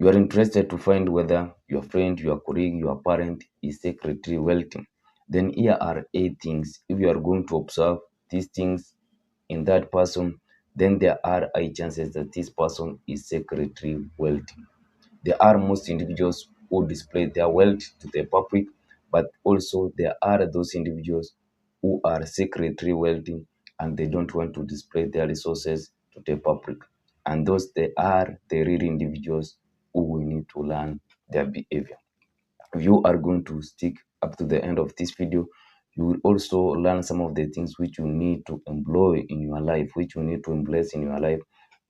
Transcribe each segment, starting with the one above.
You are interested to find whether your friend, your colleague, your parent is secretly wealthy. Then here are 8 things. If you are going to observe these things in that person, then there are high chances that this person is secretly wealthy. There are most individuals who display their wealth to the public, but also there are those individuals who are secretly wealthy and they don't want to display their resources to the public. And those they are the real individuals who we need to learn their behavior. If you are going to stick up to the end of this video, you will also learn some of the things which you need to employ in your life, which you need to embrace in your life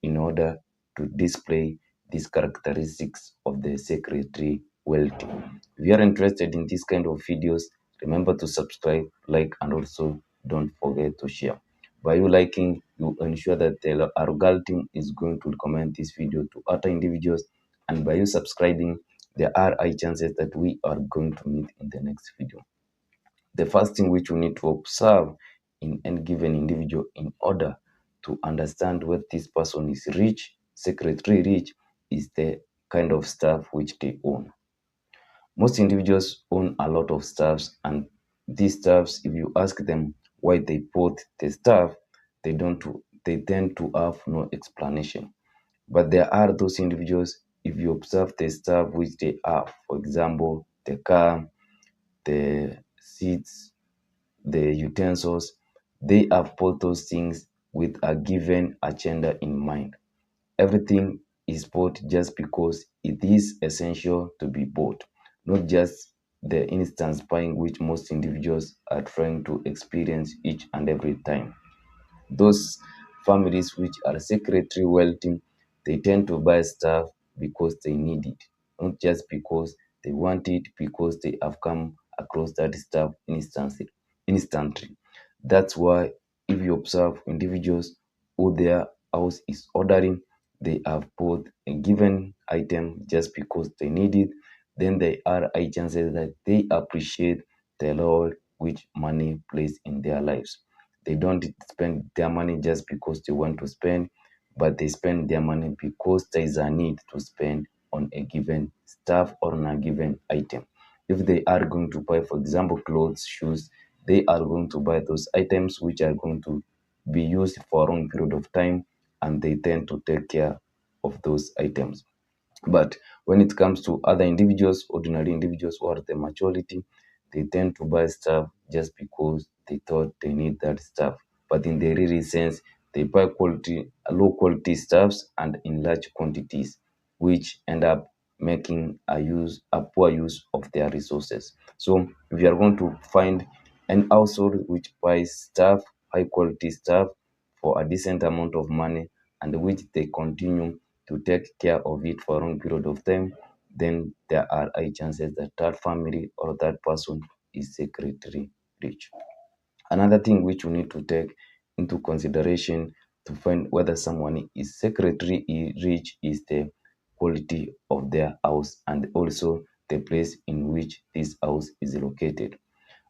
in order to display these characteristics of the secretary wealthy. If you are interested in this kind of videos, remember to subscribe, like, and also don't forget to share. By you liking, you ensure that the algorithm is going to recommend this video to other individuals, and by you subscribing, there are high chances that we are going to meet in the next video. The first thing which we need to observe in any given individual in order to understand whether this person is rich, secretary rich, is the kind of stuff which they own. Most individuals own a lot of stuffs, and these stuffs, if you ask them why they bought the stuff, they tend to have no explanation. But there are those individuals, if you observe the stuff which they have, for example, the car, the seats, the utensils, they have bought those things with a given agenda in mind. Everything is bought just because it is essential to be bought, not just the instant buying which most individuals are trying to experience each and every time. Those families which are secretly wealthy, they tend to buy stuff because they need it, not just because they want it, because they have come across that stuff instantly. That's why if you observe individuals who their house is ordering, they have bought a given item just because they need it, then there are high chances that they appreciate the role which money plays in their lives. They don't spend their money just because they want to spend, but they spend their money because there is a need to spend on a given stuff or on a given item. If they are going to buy, for example, clothes, shoes, they are going to buy those items which are going to be used for a long period of time, and they tend to take care of those items. But when it comes to other individuals, ordinary individuals who are the majority, they tend to buy stuff just because they thought they need that stuff. But in the real sense, they buy low quality stuffs and in large quantities, which end up making a poor use of their resources. So if you are going to find an household which buys stuff, high quality stuff for a decent amount of money, and which they continue to take care of it for a long period of time, then there are high chances that that family or that person is secretly rich. Another thing which you need to take into consideration to find whether someone is secretly rich is the quality of their house and also the place in which this house is located.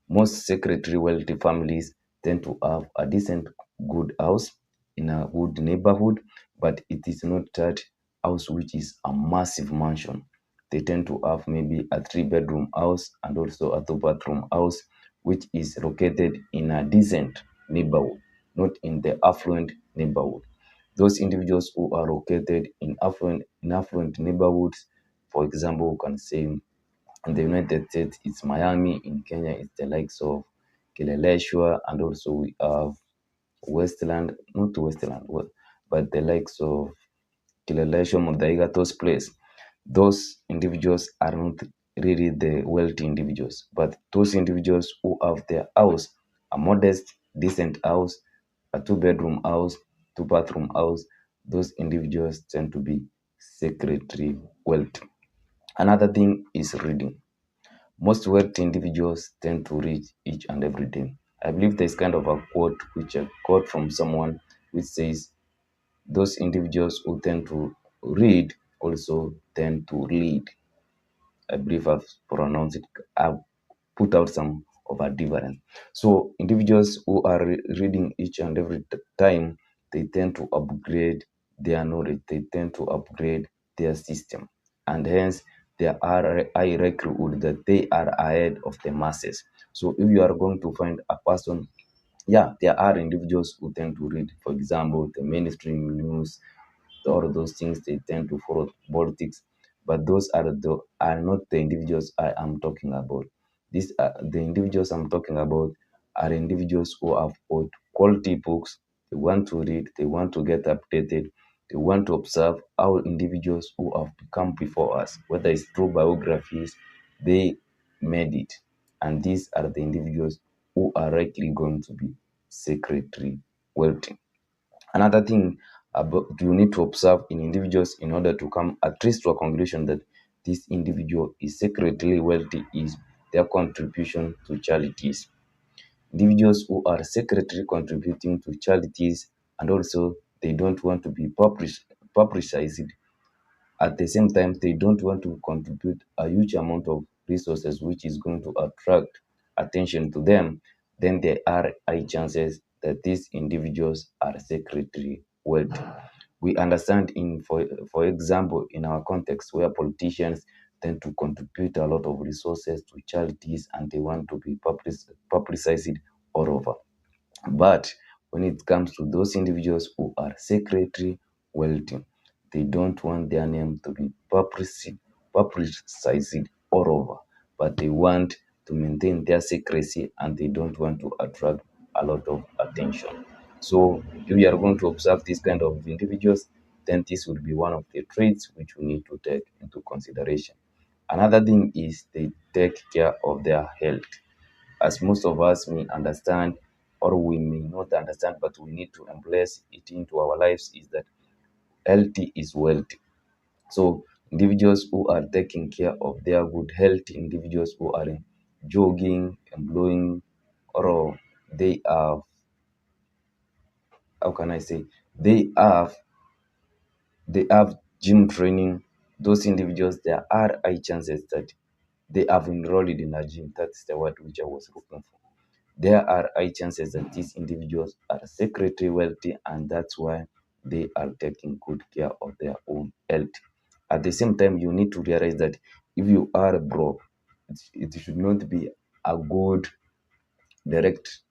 Most secretary wealthy families tend to have a decent, good house in a good neighborhood, but it is not that house which is a massive mansion. They tend to have maybe a 3 bedroom house and also a 2 bathroom house, which is located in a decent neighborhood, not in the affluent neighborhood. Those individuals who are located in affluent neighborhoods, for example, we can say in the United States, it's Miami. In Kenya, it's the likes of Kileleshwa, and also we have Westland, not Westland, but the likes of Kileleshwa, Muthaiga, those places. Those individuals are not really the wealthy individuals, but those individuals who have their house, a modest, decent house, a 2 bedroom house, 2 bathroom house, those individuals tend to be secretly wealthy. Another thing is reading. Most wealthy individuals tend to read each and every day. I believe there's kind of a quote which I quote from someone which says those individuals who tend to read also tend to lead. I believe I've pronounced it, I've put out some of a difference. So individuals who are reading each and every time, they tend to upgrade their knowledge, they tend to upgrade their system. and hence there are high likelihood that they are ahead of the masses. So if you are going to find a person, yeah, there are individuals who tend to read, for example, the mainstream news, all of those things. They tend to follow politics, but those are not the individuals I am talking about. These are the individuals I'm talking about are individuals who have bought quality books. They want to read, they want to get updated, they want to observe how individuals who have become before us, whether it's through biographies, they made it. And these are the individuals who are likely going to be secretary wealthy. Another thing about you need to observe in individuals in order to come at least to a conclusion that this individual is secretly wealthy is their contribution to charities. Individuals who are secretly contributing to charities and also they don't want to be publicized, at the same time, they don't want to contribute a huge amount of resources which is going to attract attention to them, then there are high chances that these individuals are secretly wealthy. We understand for example, in our context where politicians tend to contribute a lot of resources to charities and they want to be publicized all over. But when it comes to those individuals who are secretly wealthy, they don't want their name to be publicized all over, but they want to maintain their secrecy and they don't want to attract a lot of attention. So, if you are going to observe this kind of individuals, then this would be one of the traits which we need to take into consideration. Another thing is they take care of their health. As most of us may understand, or we may not understand, but we need to embrace it into our lives, is that healthy is wealthy. So individuals who are taking care of their good health, individuals who are jogging, employing, or they have, how can I say, they have they have gym training, those individuals, there are high chances that they have enrolled in a gym. That's the word which I was looking for. There are high chances that these individuals are secretly wealthy and that's why they are taking good care of their own health. At the same time, you need to realize that if you are broke, it should not be a good direct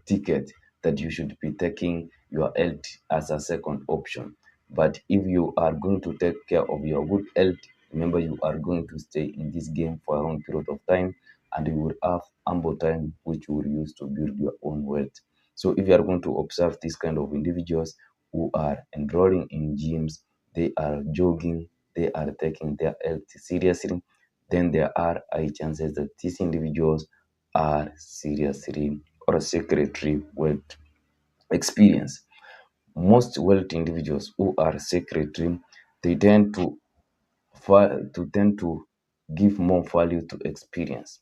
ticket that you should be taking your health as a second option. But if you are going to take care of your good health, remember you are going to stay in this game for a long period of time and you will have ample time which you will use to build your own wealth. So if you are going to observe this kind of individuals who are enrolling in gyms, they are jogging, they are taking their health seriously, then there are high chances that these individuals are seriously or secretary wealth experience. Most wealthy individuals who are secretary, they tend to give more value to experience.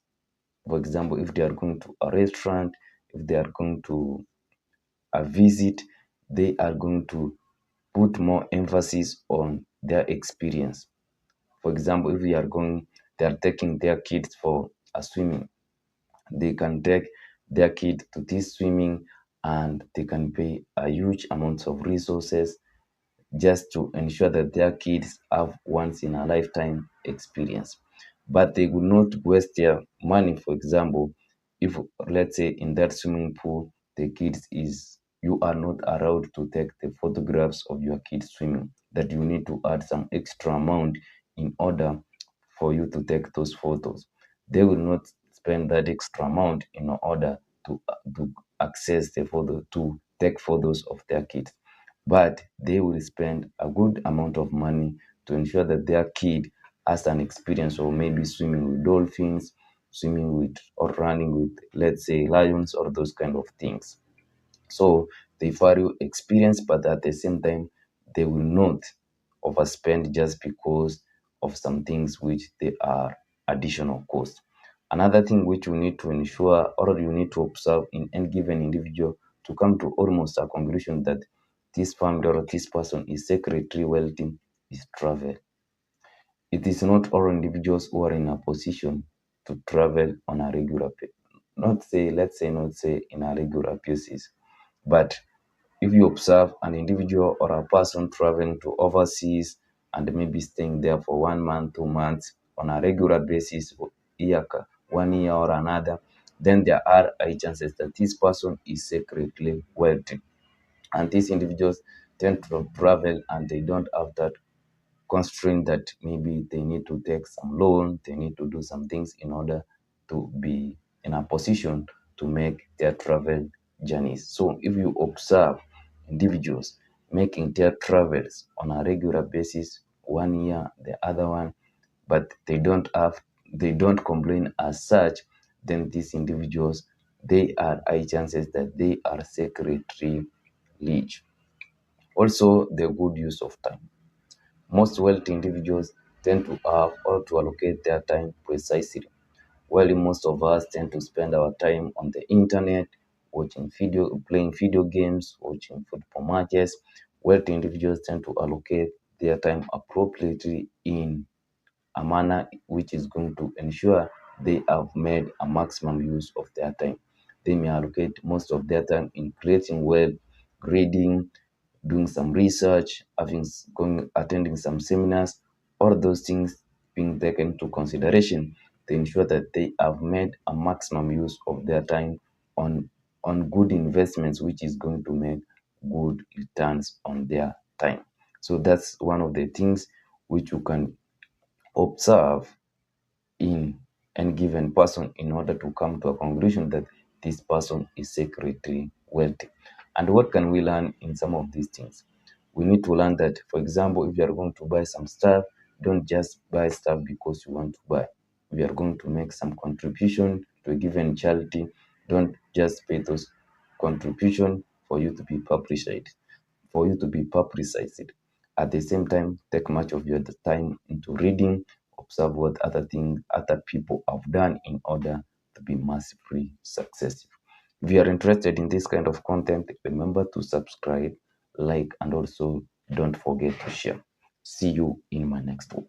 For example, if they are going to a restaurant, if they are going to a visit, they are going to put more emphasis on their experience. For example, if they are taking their kids for a swimming, they can take their kid to this swimming and they can pay a huge amounts of resources just to ensure that their kids have once in a lifetime experience. But they would not waste their money, for example, if let's say in that swimming pool the kids is you are not allowed to take the photographs of your kids swimming, that you need to add some extra amount in order for you to take those photos. They will not spend that extra amount in order to access the photo to take photos of their kids, but they will spend a good amount of money to ensure that their kid has an experience of maybe swimming with dolphins, swimming with or running with, let's say, lions or those kind of things. So they value experience, but at the same time, they will not overspend just because of some things which they are additional cost. Another thing which you need to ensure or you need to observe in any given individual to come to almost a conclusion that this family or this person is secretly wealthy is travel. It is not all individuals who are in a position to travel on a regular not say let's say not say in a regular basis, but if you observe an individual or a person traveling to overseas and maybe staying there for 1 month, 2 months on a regular basis, for year, 1 year or another, then there are high chances that this person is secretly wealthy. And these individuals tend to travel and they don't have that constraint that maybe they need to take some loan, they need to do some things in order to be in a position to make their travel journeys. So if you observe individuals making their travels on a regular basis, 1 year, the other one, but they don't complain as such, then these individuals, they are high chances that they are secretary rich. Also, the good use of time. Most wealthy individuals tend to have or to allocate their time precisely, while most of us tend to spend our time on the internet, playing video games, watching football matches. Wealthy individuals tend to allocate their time appropriately in a manner which is going to ensure they have made a maximum use of their time. They may allocate most of their time in creating wealth, reading, doing some research, attending some seminars, all those things being taken into consideration to ensure that they have made a maximum use of their time on good investments, which is going to make good returns on their time. So that's one of the things which you can observe in any given person in order to come to a conclusion that this person is secretly wealthy. And what can we learn in some of these things? We need to learn that, for example, if you are going to buy some stuff, don't just buy stuff because you want to buy. If you are going to make some contribution to a given charity, don't just pay those contribution for you to be publicized. At the same time, take much of your time into reading, observe what other things other people have done in order to be massively successful. If you are interested in this kind of content, remember to subscribe, like, and also don't forget to share. See you in my next one.